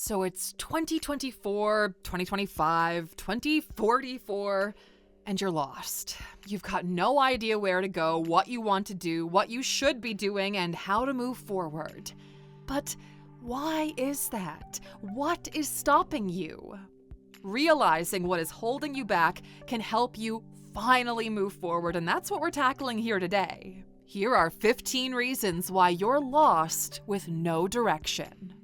So it's 2024, 2025, 2044, and you're lost. You've got no idea where to go, what you want to do, what you should be doing, and how to move forward. But why is that? What is stopping you? Realizing what is holding you back can help you finally move forward, and that's what we're tackling here today. Here are 15 reasons why you're lost with no direction.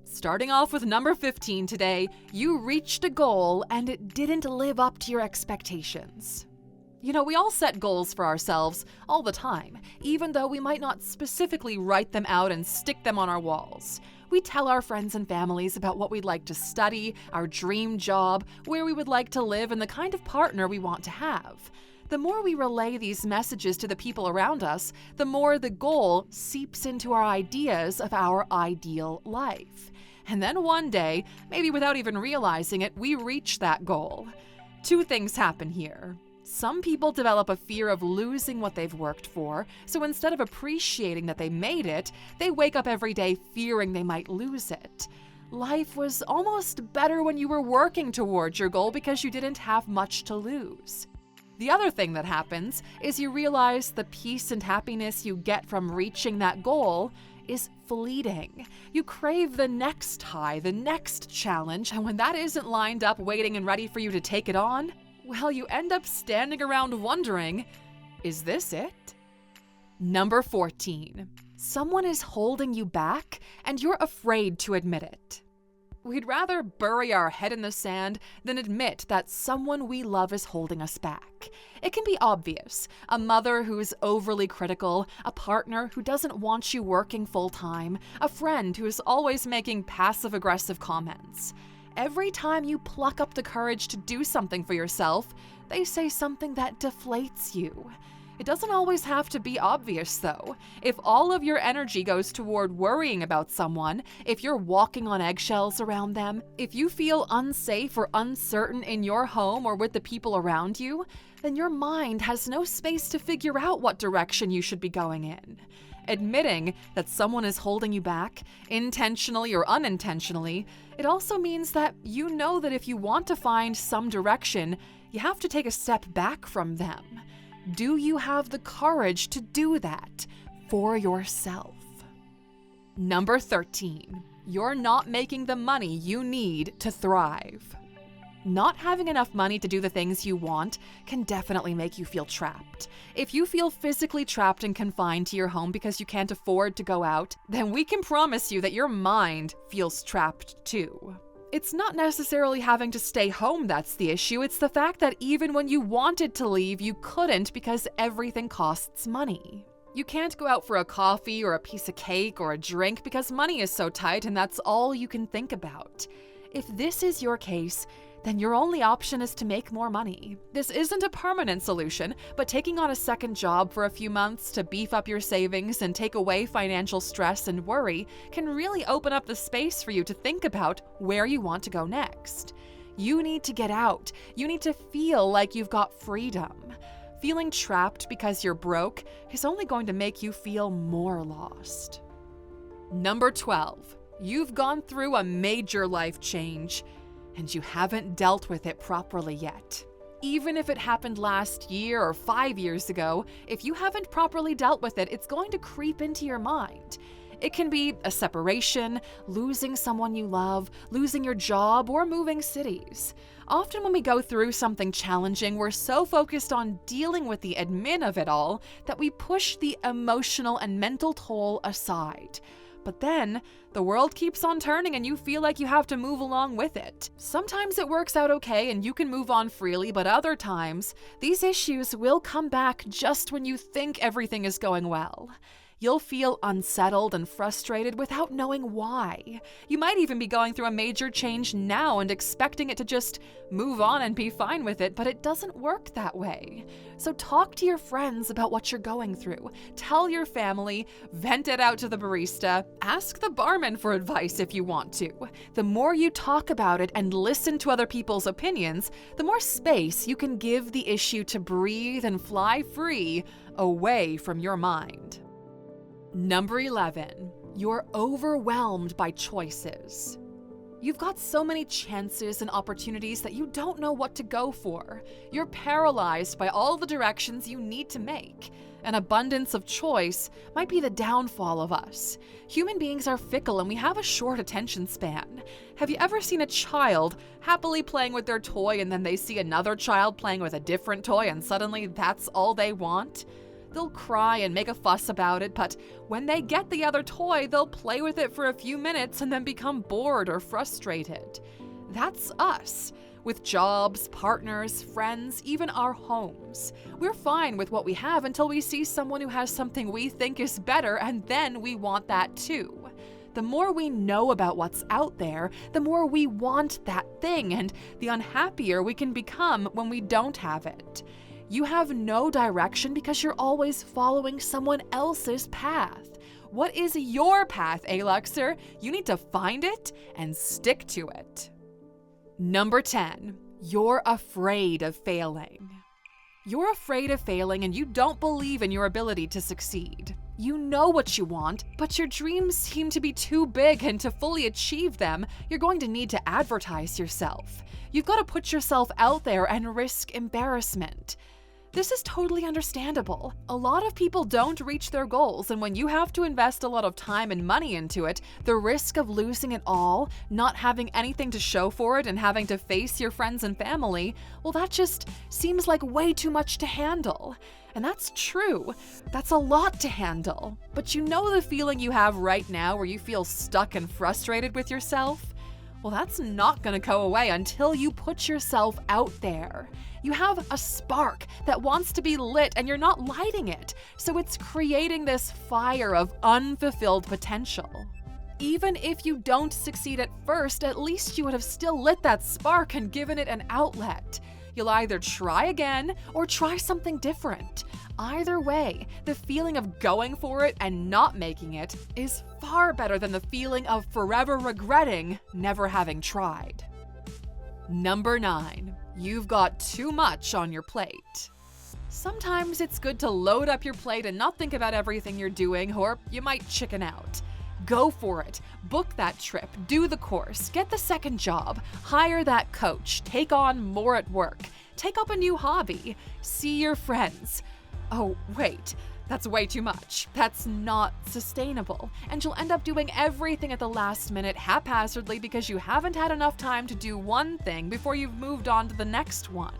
Starting off with number 15 today, you reached a goal and it didn't live up to your expectations. You know, we all set goals for ourselves all the time, even though we might not specifically write them out and stick them on our walls. We tell our friends and families about what we'd like to study, our dream job, where we would like to live, and the kind of partner we want to have. The more we relay these messages to the people around us, the more the goal seeps into our ideas of our ideal life. And then one day, maybe without even realizing it, we reach that goal. Two things happen here. Some people develop a fear of losing what they've worked for, so instead of appreciating that they made it, they wake up every day fearing they might lose it. Life was almost better when you were working towards your goal because you didn't have much to lose. The other thing that happens is you realize the peace and happiness you get from reaching that goal is fleeting. You crave the next high, the next challenge, and when that isn't lined up waiting and ready for you to take it on, well, you end up standing around wondering, is this it? Number 14. Someone is holding you back and you're afraid to admit it. We'd rather bury our head in the sand than admit that someone we love is holding us back. It can be obvious. A mother who's overly critical, a partner who doesn't want you working full-time, a friend who is always making passive-aggressive comments. Every time you pluck up the courage to do something for yourself, they say something that deflates you. It doesn't always have to be obvious, though. If all of your energy goes toward worrying about someone, if you're walking on eggshells around them, if you feel unsafe or uncertain in your home or with the people around you, then your mind has no space to figure out what direction you should be going in. Admitting that someone is holding you back, intentionally or unintentionally, it also means that you know that if you want to find some direction, you have to take a step back from them. Do you have the courage to do that for yourself? Number 13. You're not making the money you need to thrive. Not having enough money to do the things you want can definitely make you feel trapped. If you feel physically trapped and confined to your home because you can't afford to go out, then we can promise you that your mind feels trapped too. It's not necessarily having to stay home that's the issue, it's the fact that even when you wanted to leave, you couldn't because everything costs money. You can't go out for a coffee or a piece of cake or a drink because money is so tight and that's all you can think about. If this is your case, then your only option is to make more money. This isn't a permanent solution, but taking on a second job for a few months to beef up your savings and take away financial stress and worry can really open up the space for you to think about where you want to go next. You need to get out. You need to feel like you've got freedom. Feeling trapped because you're broke is only going to make you feel more lost. Number 12. You've gone through a major life change, and you haven't dealt with it properly yet. Even if it happened last year or 5 years ago, if you haven't properly dealt with it, it's going to creep into your mind. It can be a separation, losing someone you love, losing your job, or moving cities. Often when we go through something challenging, we're so focused on dealing with the admin of it all that we push the emotional and mental toll aside. But then, the world keeps on turning and you feel like you have to move along with it. Sometimes it works out okay and you can move on freely, but other times, these issues will come back just when you think everything is going well. You'll feel unsettled and frustrated without knowing why. You might even be going through a major change now and expecting it to just move on and be fine with it, but it doesn't work that way. So talk to your friends about what you're going through. Tell your family, vent it out to the barista, ask the barman for advice if you want to. The more you talk about it and listen to other people's opinions, the more space you can give the issue to breathe and fly free away from your mind. Number 11. You're overwhelmed by choices. You've got so many chances and opportunities that you don't know what to go for. You're paralyzed by all the directions you need to make. An abundance of choice might be the downfall of us. Human beings are fickle and we have a short attention span. Have you ever seen a child happily playing with their toy and then they see another child playing with a different toy and suddenly that's all they want? They'll cry and make a fuss about it, but when they get the other toy, they'll play with it for a few minutes and then become bored or frustrated. That's us. With jobs, partners, friends, even our homes. We're fine with what we have until we see someone who has something we think is better, and then we want that too. The more we know about what's out there, the more we want that thing, and the unhappier we can become when we don't have it. You have no direction because you're always following someone else's path. What is your path, Aluxer? You need to find it and stick to it. Number 10, you're afraid of failing. You're afraid of failing and you don't believe in your ability to succeed. You know what you want, but your dreams seem to be too big, and to fully achieve them, you're going to need to advertise yourself. You've got to put yourself out there and risk embarrassment. This is totally understandable. A lot of people don't reach their goals, and when you have to invest a lot of time and money into it, the risk of losing it all, not having anything to show for it, and having to face your friends and family, well, that just seems like way too much to handle. And that's true. That's a lot to handle. But you know the feeling you have right now where you feel stuck and frustrated with yourself? Well, that's not going to go away until you put yourself out there. You have a spark that wants to be lit and you're not lighting it, so it's creating this fire of unfulfilled potential. Even if you don't succeed at first, at least you would have still lit that spark and given it an outlet. You'll either try again or try something different. Either way, the feeling of going for it and not making it is far better than the feeling of forever regretting never having tried. Number 9, you've got too much on your plate. Sometimes it's good to load up your plate and not think about everything you're doing, or you might chicken out. Go for it. Book that trip, do the course, get the second job, hire that coach, take on more at work, take up a new hobby, see your friends. Oh, wait, that's way too much. That's not sustainable. And you'll end up doing everything at the last minute haphazardly because you haven't had enough time to do one thing before you've moved on to the next one.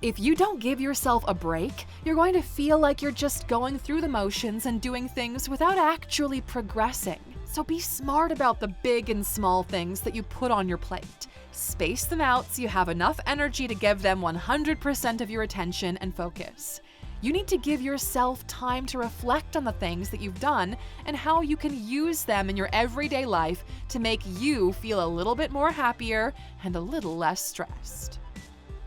If you don't give yourself a break, you're going to feel like you're just going through the motions and doing things without actually progressing. So be smart about the big and small things that you put on your plate. Space them out so you have enough energy to give them 100% of your attention and focus. You need to give yourself time to reflect on the things that you've done and how you can use them in your everyday life to make you feel a little bit more happier and a little less stressed.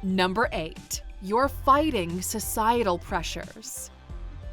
Number 8, you're fighting societal pressures.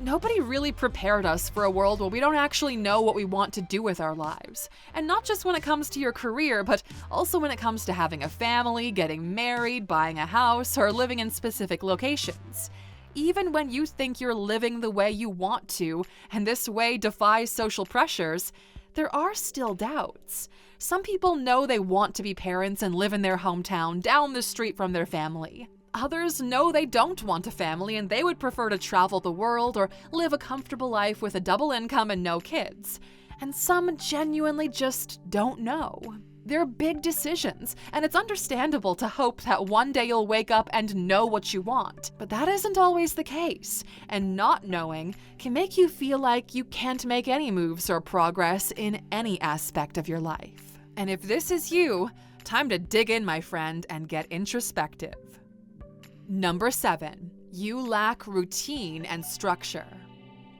Nobody really prepared us for a world where we don't actually know what we want to do with our lives. And not just when it comes to your career, but also when it comes to having a family, getting married, buying a house, or living in specific locations. Even when you think you're living the way you want to, and this way defies social pressures, there are still doubts. Some people know they want to be parents and live in their hometown down the street from their family. Others know they don't want a family and they would prefer to travel the world or live a comfortable life with a double income and no kids. And some genuinely just don't know. They're big decisions, and it's understandable to hope that one day you'll wake up and know what you want. But that isn't always the case, and not knowing can make you feel like you can't make any moves or progress in any aspect of your life. And if this is you, time to dig in, my friend, and get introspective. Number 7, you lack routine and structure.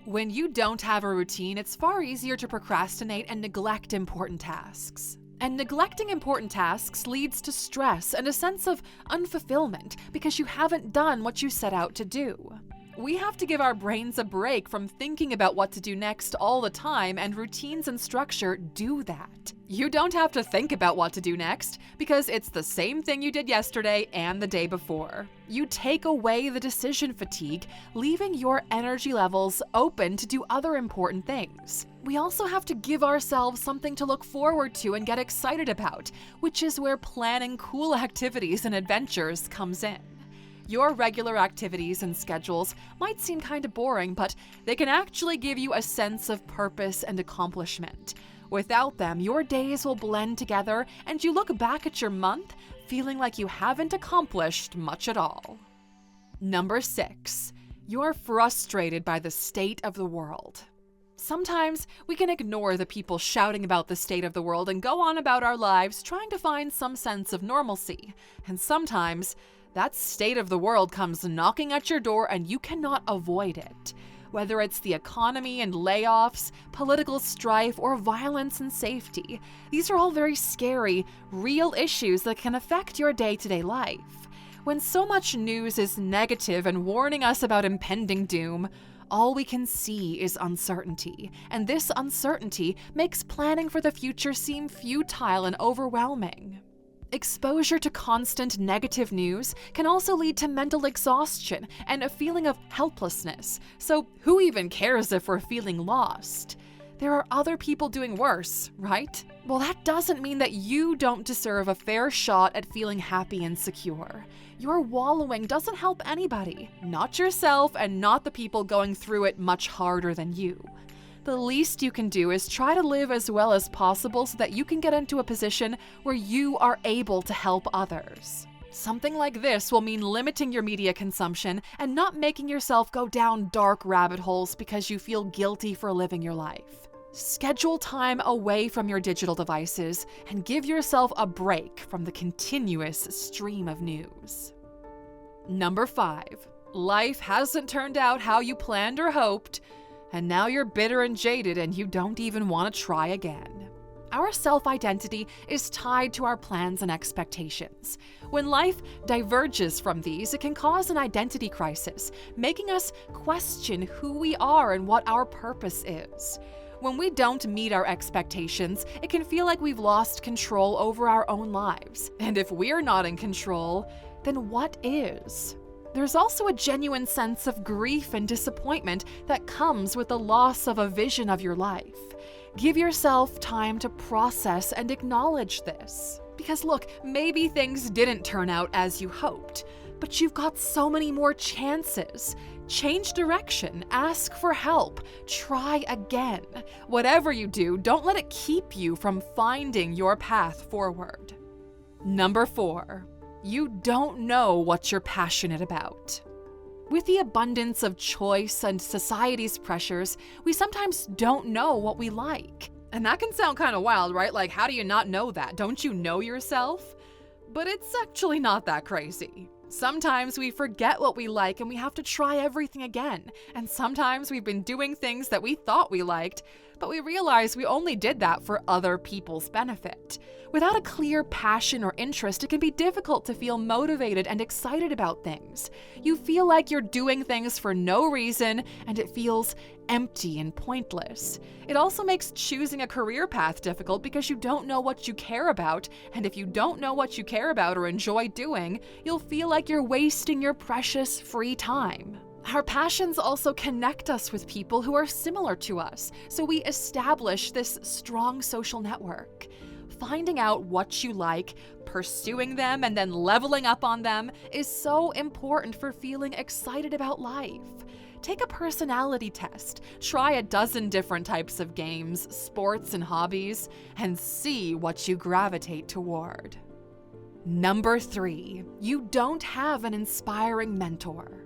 When you don't have a routine, it's far easier to procrastinate and neglect important tasks. And neglecting important tasks leads to stress and a sense of unfulfillment because you haven't done what you set out to do. We have to give our brains a break from thinking about what to do next all the time, and routines and structure do that. You don't have to think about what to do next because it's the same thing you did yesterday and the day before. You take away the decision fatigue, leaving your energy levels open to do other important things. We also have to give ourselves something to look forward to and get excited about, which is where planning cool activities and adventures comes in. Your regular activities and schedules might seem kind of boring, but they can actually give you a sense of purpose and accomplishment. Without them, your days will blend together and you look back at your month feeling like you haven't accomplished much at all. Number 6, you're frustrated by the state of the world. Sometimes we can ignore the people shouting about the state of the world and go on about our lives trying to find some sense of normalcy. And sometimes that state of the world comes knocking at your door and you cannot avoid it. Whether it's the economy and layoffs, political strife, or violence and safety, these are all very scary, real issues that can affect your day-to-day life. When so much news is negative and warning us about impending doom, all we can see is uncertainty, and this uncertainty makes planning for the future seem futile and overwhelming. Exposure to constant negative news can also lead to mental exhaustion and a feeling of helplessness, so who even cares if we're feeling lost? There are other people doing worse, right? Well, that doesn't mean that you don't deserve a fair shot at feeling happy and secure. Your wallowing doesn't help anybody, not yourself and not the people going through it much harder than you. The least you can do is try to live as well as possible so that you can get into a position where you are able to help others. Something like this will mean limiting your media consumption and not making yourself go down dark rabbit holes because you feel guilty for living your life. Schedule time away from your digital devices and give yourself a break from the continuous stream of news. Number 5, life hasn't turned out how you planned or hoped, and now you're bitter and jaded and you don't even want to try again. Our self-identity is tied to our plans and expectations. When life diverges from these, it can cause an identity crisis, making us question who we are and what our purpose is. When we don't meet our expectations, it can feel like we've lost control over our own lives. And if we're not in control, then what is? There's also a genuine sense of grief and disappointment that comes with the loss of a vision of your life. Give yourself time to process and acknowledge this. Because look, maybe things didn't turn out as you hoped, but you've got so many more chances. Change direction, ask for help, try again. Whatever you do, don't let it keep you from finding your path forward. Number 4, you don't know what you're passionate about. With the abundance of choice and society's pressures, we sometimes don't know what we like. And that can sound kind of wild, right? Like, how do you not know that? Don't you know yourself? But it's actually not that crazy. Sometimes we forget what we like and we have to try everything again. And sometimes we've been doing things that we thought we liked, but we realize we only did that for other people's benefit. Without a clear passion or interest, it can be difficult to feel motivated and excited about things. You feel like you're doing things for no reason, and it feels empty and pointless. It also makes choosing a career path difficult because you don't know what you care about, and if you don't know what you care about or enjoy doing, you'll feel like you're wasting your precious free time. Our passions also connect us with people who are similar to us, so we establish this strong social network. Finding out what you like, pursuing them, and then leveling up on them is so important for feeling excited about life. Take a personality test, try a dozen different types of games, sports, and hobbies, and see what you gravitate toward. Number 3, you don't have an inspiring mentor.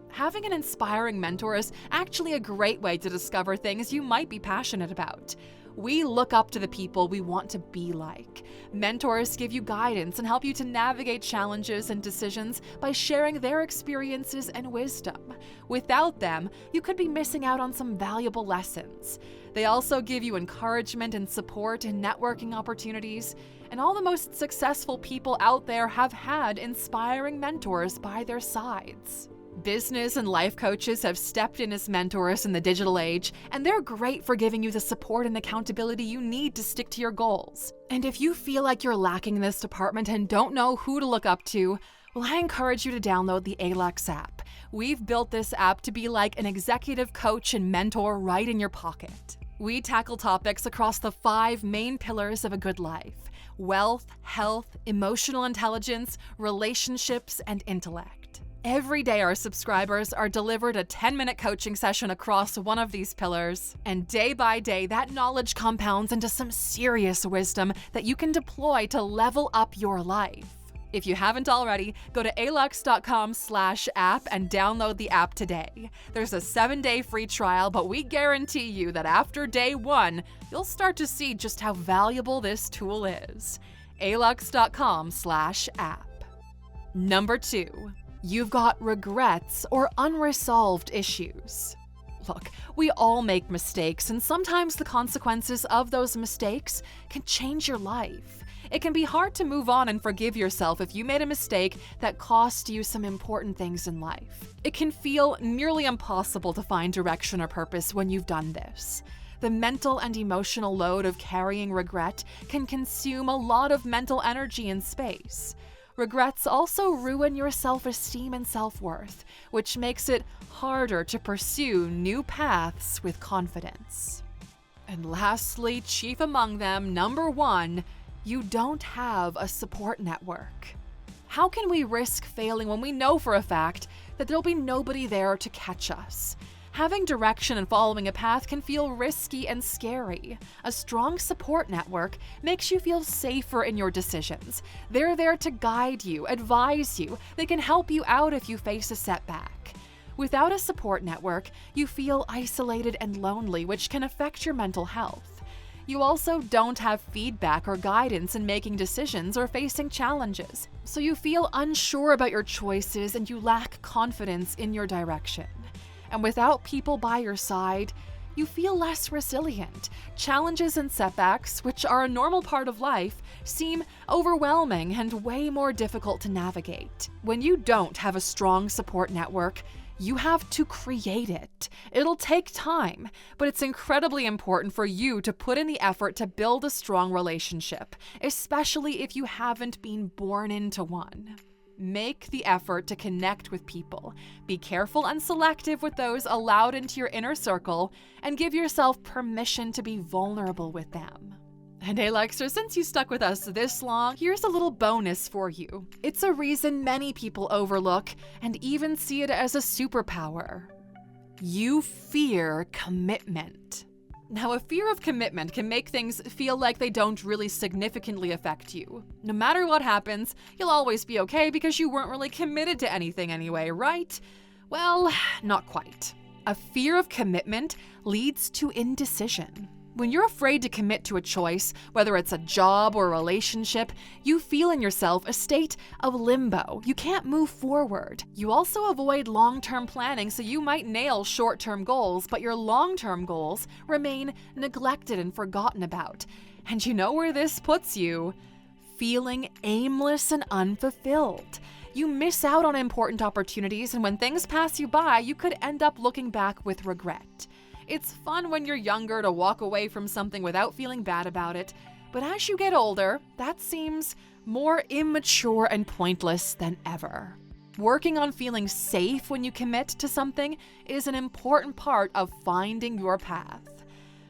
Having an inspiring mentor is actually a great way to discover things you might be passionate about. We look up to the people we want to be like. Mentors give you guidance and help you to navigate challenges and decisions by sharing their experiences and wisdom. Without them, you could be missing out on some valuable lessons. They also give you encouragement and support in networking opportunities, and all the most successful people out there have had inspiring mentors by their sides. Business and life coaches have stepped in as mentors in the digital age, and they're great for giving you the support and accountability you need to stick to your goals. And if you feel like you're lacking in this department and don't know who to look up to, well, I encourage you to download the Alux app. We've built this app to be like an executive coach and mentor right in your pocket. We tackle topics across the 5 main pillars of a good life: wealth, health, emotional intelligence, relationships, and intellect. Every day, our subscribers are delivered a 10-minute coaching session across one of these pillars. And day by day, that knowledge compounds into some serious wisdom that you can deploy to level up your life. If you haven't already, go to Alux.com/app and download the app today. There's a 7-day free trial, but we guarantee you that after day 1, you'll start to see just how valuable this tool is. Alux.com/app. Number 2. You've got regrets or unresolved issues. Look, we all make mistakes, and sometimes the consequences of those mistakes can change your life. It can be hard to move on and forgive yourself if you made a mistake that cost you some important things in life. It can feel nearly impossible to find direction or purpose when you've done this. The mental and emotional load of carrying regret can consume a lot of mental energy and space. Regrets also ruin your self-esteem and self-worth, which makes it harder to pursue new paths with confidence. And lastly, chief among them, number 1, you don't have a support network. How can we risk failing when we know for a fact that there'll be nobody there to catch us? Having direction and following a path can feel risky and scary. A strong support network makes you feel safer in your decisions. They're there to guide you, advise you. They can help you out if you face a setback. Without a support network, you feel isolated and lonely, which can affect your mental health. You also don't have feedback or guidance in making decisions or facing challenges, so you feel unsure about your choices and you lack confidence in your direction. And without people by your side, you feel less resilient. Challenges and setbacks, which are a normal part of life, seem overwhelming and way more difficult to navigate. When you don't have a strong support network, you have to create it. It'll take time, but it's incredibly important for you to put in the effort to build a strong relationship, especially if you haven't been born into one. Make the effort to connect with people. Be careful and selective with those allowed into your inner circle, and give yourself permission to be vulnerable with them. And hey, Lexer, since you stuck with us this long, here's a little bonus for you. It's a reason many people overlook and even see it as a superpower. You fear commitment. Now, a fear of commitment can make things feel like they don't really significantly affect you. No matter what happens, you'll always be okay because you weren't really committed to anything anyway, right? Well, not quite. A fear of commitment leads to indecision. When you're afraid to commit to a choice, whether it's a job or a relationship, you feel in yourself a state of limbo. You can't move forward. You also avoid long-term planning, so you might nail short-term goals, but your long-term goals remain neglected and forgotten about. And you know where this puts you? Feeling aimless and unfulfilled. You miss out on important opportunities, and when things pass you by, you could end up looking back with regret. It's fun when you're younger to walk away from something without feeling bad about it, but as you get older, that seems more immature and pointless than ever. Working on feeling safe when you commit to something is an important part of finding your path.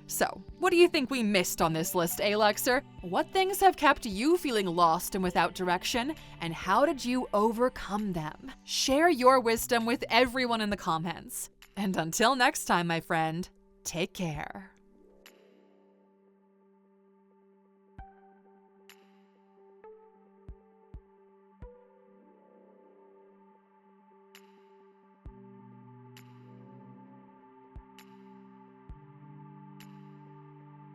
So, what do you think we missed on this list, Alexer? What things have kept you feeling lost and without direction, and how did you overcome them? Share your wisdom with everyone in the comments. And until next time, my friend, take care.